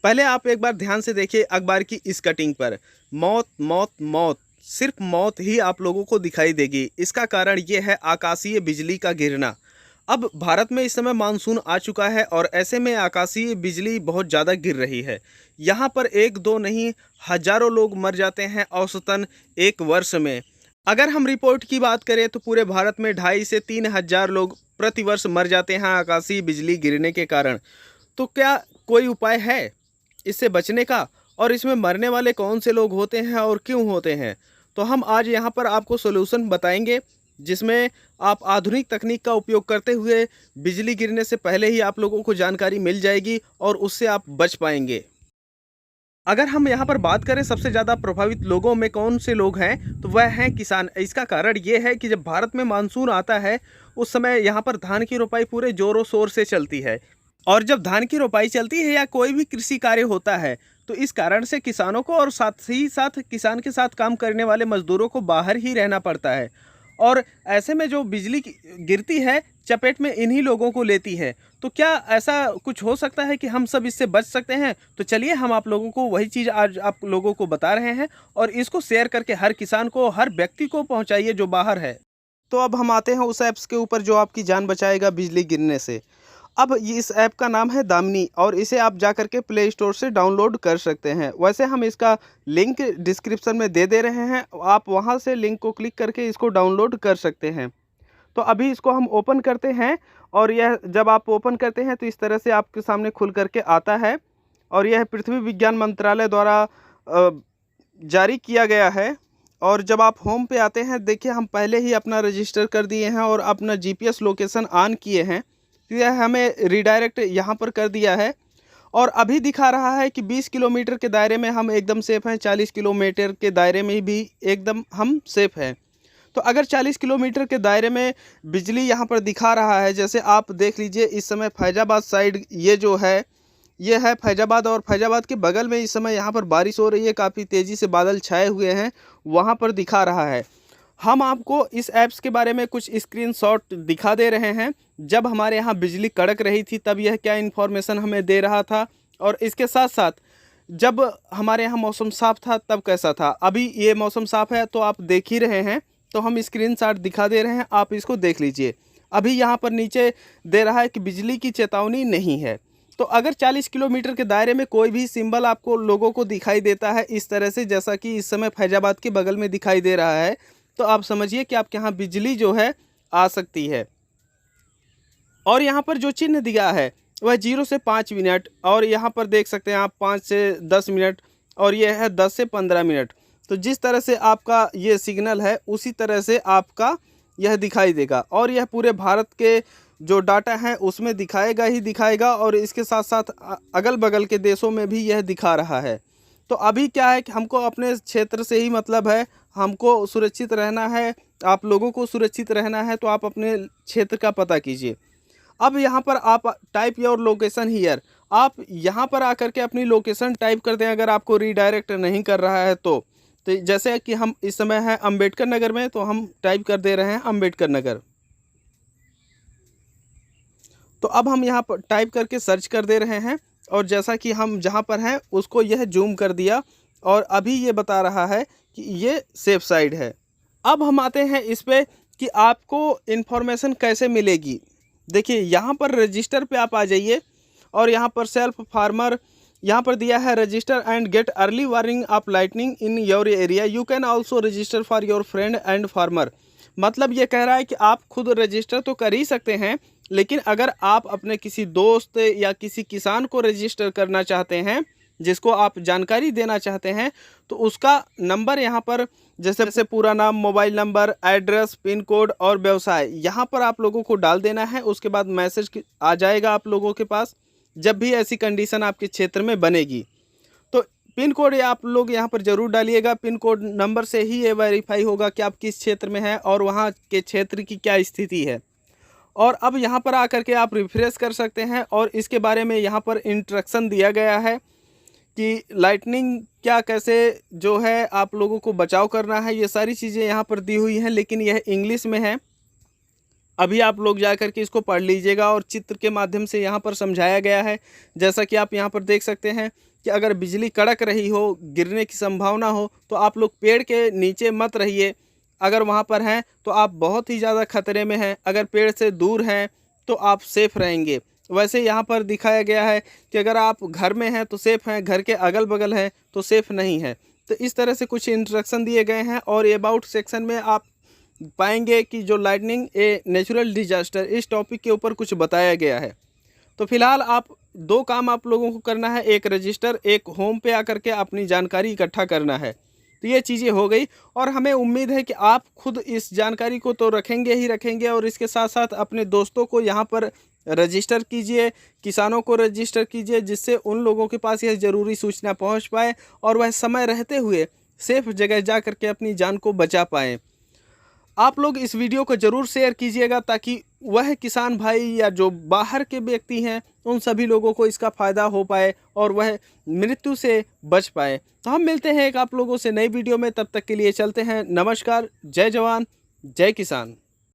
पहले आप एक बार ध्यान से देखिए अखबार की इस कटिंग पर। मौत मौत मौत, सिर्फ मौत ही आप लोगों को दिखाई देगी। इसका कारण ये है आकाशीय बिजली का गिरना। अब भारत में इस समय मानसून आ चुका है और ऐसे में आकाशीय बिजली बहुत ज़्यादा गिर रही है। यहाँ पर एक दो नहीं, हजारों लोग मर जाते हैं औसतन एक वर्ष में। अगर हम रिपोर्ट की बात करें तो पूरे भारत में 2,500 से 3,000 लोग प्रतिवर्ष मर जाते हैं आकाशीय बिजली गिरने के कारण। तो क्या कोई उपाय है इससे बचने का? और इसमें मरने वाले कौन से लोग होते हैं और क्यों होते हैं? तो हम आज यहाँ पर आपको सॉल्यूशन बताएंगे, जिसमें आप आधुनिक तकनीक का उपयोग करते हुए बिजली गिरने से पहले ही आप लोगों को जानकारी मिल जाएगी और उससे आप बच पाएंगे। अगर हम यहाँ पर बात करें सबसे ज़्यादा प्रभावित लोगों में कौन से लोग हैं, तो वह हैं किसान। इसका कारण ये है कि जब भारत में मानसून आता है उस समय यहाँ पर धान की रोपाई पूरे ज़ोरों शोर से चलती है। और जब धान की रोपाई चलती है या कोई भी कृषि कार्य होता है तो इस कारण से किसानों को और साथ ही साथ किसान के साथ काम करने वाले मजदूरों को बाहर ही रहना पड़ता है। और ऐसे में जो बिजली गिरती है चपेट में इन्हीं लोगों को लेती है। तो क्या ऐसा कुछ हो सकता है कि हम सब इससे बच सकते हैं? तो चलिए हम आप लोगों को वही चीज़ आज आप लोगों को बता रहे हैं और इसको शेयर करके हर किसान को, हर व्यक्ति को पहुंचाइए जो बाहर है। तो अब हम आते हैं उस ऐप्स के ऊपर जो आपकी जान बचाएगा बिजली गिरने से। अब ये इस ऐप का नाम है दामिनी और इसे आप जा कर के प्ले स्टोर से डाउनलोड कर सकते हैं। वैसे हम इसका लिंक डिस्क्रिप्शन में दे दे रहे हैं, आप वहां से लिंक को क्लिक करके इसको डाउनलोड कर सकते हैं। तो अभी इसको हम ओपन करते हैं और यह जब आप ओपन करते हैं तो इस तरह से आपके सामने खुल करके आता है। और यह पृथ्वी विज्ञान मंत्रालय द्वारा जारी किया गया है। और जब आप होम पे आते हैं, देखिए हम पहले ही अपना रजिस्टर कर दिए हैं और अपना जीपीएस लोकेशन ऑन किए हैं, तो यह हमें रिडायरेक्ट यहाँ पर कर दिया है। और अभी दिखा रहा है कि 20 किलोमीटर के दायरे में हम एकदम सेफ़ हैं, 40 किलोमीटर के दायरे में भी एकदम हम सेफ़ हैं। तो अगर 40 किलोमीटर के दायरे में बिजली यहाँ पर दिखा रहा है, जैसे आप देख लीजिए इस समय फैज़ाबाद साइड ये जो है, ये है फैज़ाबाद और फैज़ाबाद के बगल में इस समय यहाँ पर बारिश हो रही है, काफ़ी तेज़ी से बादल छाए हुए हैं, वहाँ पर दिखा रहा है। हम आपको इस ऐप्स के बारे में कुछ स्क्रीनशॉट दिखा दे रहे हैं। जब हमारे यहाँ बिजली कड़क रही थी तब यह क्या इन्फॉर्मेशन हमें दे रहा था, और इसके साथ साथ जब हमारे यहाँ मौसम साफ़ था तब कैसा था। अभी ये मौसम साफ़ है तो आप देख ही रहे हैं, तो हम स्क्रीनशॉट दिखा दे रहे हैं, आप इसको देख लीजिए। अभी यहाँ पर नीचे दे रहा है कि बिजली की चेतावनी नहीं है। तो अगर 40 किलोमीटर के दायरे में कोई भी सिंबल आपको लोगों को दिखाई देता है इस तरह से, जैसा कि इस समय फैज़ाबाद के बगल में दिखाई दे रहा है, तो आप समझिए कि आपके यहाँ बिजली जो है आ सकती है। और यहाँ पर जो चिन्ह दिया है वह 0 से 5 मिनट, और यहाँ पर देख सकते हैं आप 5 से 10 मिनट, और यह है 10 से 15 मिनट। तो जिस तरह से आपका ये सिग्नल है उसी तरह से आपका यह दिखाई देगा, और यह पूरे भारत के जो डाटा हैं उसमें दिखाएगा ही दिखाएगा, और इसके साथ साथ अगल बगल के देशों में भी यह दिखा रहा है। तो अभी क्या है कि हमको अपने क्षेत्र से ही मतलब है, हमको सुरक्षित रहना है, आप लोगों को सुरक्षित रहना है, तो आप अपने क्षेत्र का पता कीजिए। अब यहाँ पर आप टाइप योर लोकेशन हियर, आप यहाँ पर आकर के अपनी लोकेशन टाइप कर दें अगर आपको रीडायरेक्ट नहीं कर रहा है तो। जैसे कि हम इस समय हैं अंबेडकर नगर में, तो हम टाइप कर दे रहे हैं अंबेडकर नगर। तो अब हम यहाँ पर टाइप करके सर्च कर दे रहे हैं, और जैसा कि हम जहाँ पर हैं उसको यह जूम कर दिया, और अभी ये बता रहा है कि ये सेफ साइड है। अब हम आते हैं इस पे कि आपको इन्फॉर्मेशन कैसे मिलेगी। देखिए यहाँ पर रजिस्टर पे आप आ जाइए, और यहाँ पर सेल्फ फार्मर यहाँ पर दिया है register and gate early warning of lightning in your area, you can also register for your friend and farmer. मतलब ये कह रहा है कि आप खुद रजिस्टर तो कर ही सकते हैं, लेकिन अगर आप अपने किसी दोस्त या किसी किसान को रजिस्टर करना चाहते हैं, जिसको आप जानकारी देना चाहते हैं, तो उसका नंबर यहाँ पर जैसे पूरा नाम, mobile number, address, pin code और व्यवसाय यहाँ पर आप लोगों को डाल देना है। उसके बाद मैसेज आ जाएगा आप लोगों के पास जब भी ऐसी कंडीशन आपके क्षेत्र में बनेगी। तो पिन कोड आप लोग यहाँ पर ज़रूर डालिएगा, पिन कोड नंबर से ही ये वेरीफाई होगा कि आप किस क्षेत्र में हैं और वहाँ के क्षेत्र की क्या स्थिति है। और अब यहाँ पर आकर के आप रिफ्रेश कर सकते हैं, और इसके बारे में यहाँ पर इंस्ट्रक्शन दिया गया है कि लाइटनिंग क्या कैसे जो है आप लोगों को बचाव करना है, ये सारी चीज़ें यहाँ पर दी हुई हैं, लेकिन यह इंग्लिश में है। अभी आप लोग जा कर के इसको पढ़ लीजिएगा और चित्र के माध्यम से यहाँ पर समझाया गया है। जैसा कि आप यहाँ पर देख सकते हैं कि अगर बिजली कड़क रही हो, गिरने की संभावना हो, तो आप लोग पेड़ के नीचे मत रहिए। अगर वहाँ पर हैं तो आप बहुत ही ज़्यादा खतरे में हैं, अगर पेड़ से दूर हैं तो आप सेफ रहेंगे। वैसे यहाँ पर दिखाया गया है कि अगर आप घर में हैं तो सेफ हैं, घर के अगल बगल हैं तो सेफ नहीं है। तो इस तरह से कुछ इंस्ट्रक्शन दिए गए हैं। और ये अबाउट सेक्शन में आप पाएंगे कि जो लाइटनिंग ए नेचुरल डिजास्टर, इस टॉपिक के ऊपर कुछ बताया गया है। तो फिलहाल आप दो काम आप लोगों को करना है, एक रजिस्टर, एक होम पे आकर के अपनी जानकारी इकट्ठा करना है। तो ये चीज़ें हो गई और हमें उम्मीद है कि आप खुद इस जानकारी को तो रखेंगे ही रखेंगे और इसके साथ साथ अपने दोस्तों को यहाँ पर रजिस्टर कीजिए, किसानों को रजिस्टर कीजिए, जिससे उन लोगों के पास यह ज़रूरी सूचना पहुँच पाए और वह समय रहते हुए सेफ जगह जा कर के अपनी जान को बचा पाएँ। आप लोग इस वीडियो को ज़रूर शेयर कीजिएगा ताकि वह किसान भाई या जो बाहर के व्यक्ति हैं उन सभी लोगों को इसका फ़ायदा हो पाए और वह मृत्यु से बच पाए। तो हम मिलते हैं एक आप लोगों से नई वीडियो में, तब तक के लिए चलते हैं। नमस्कार, जय जवान, जय किसान।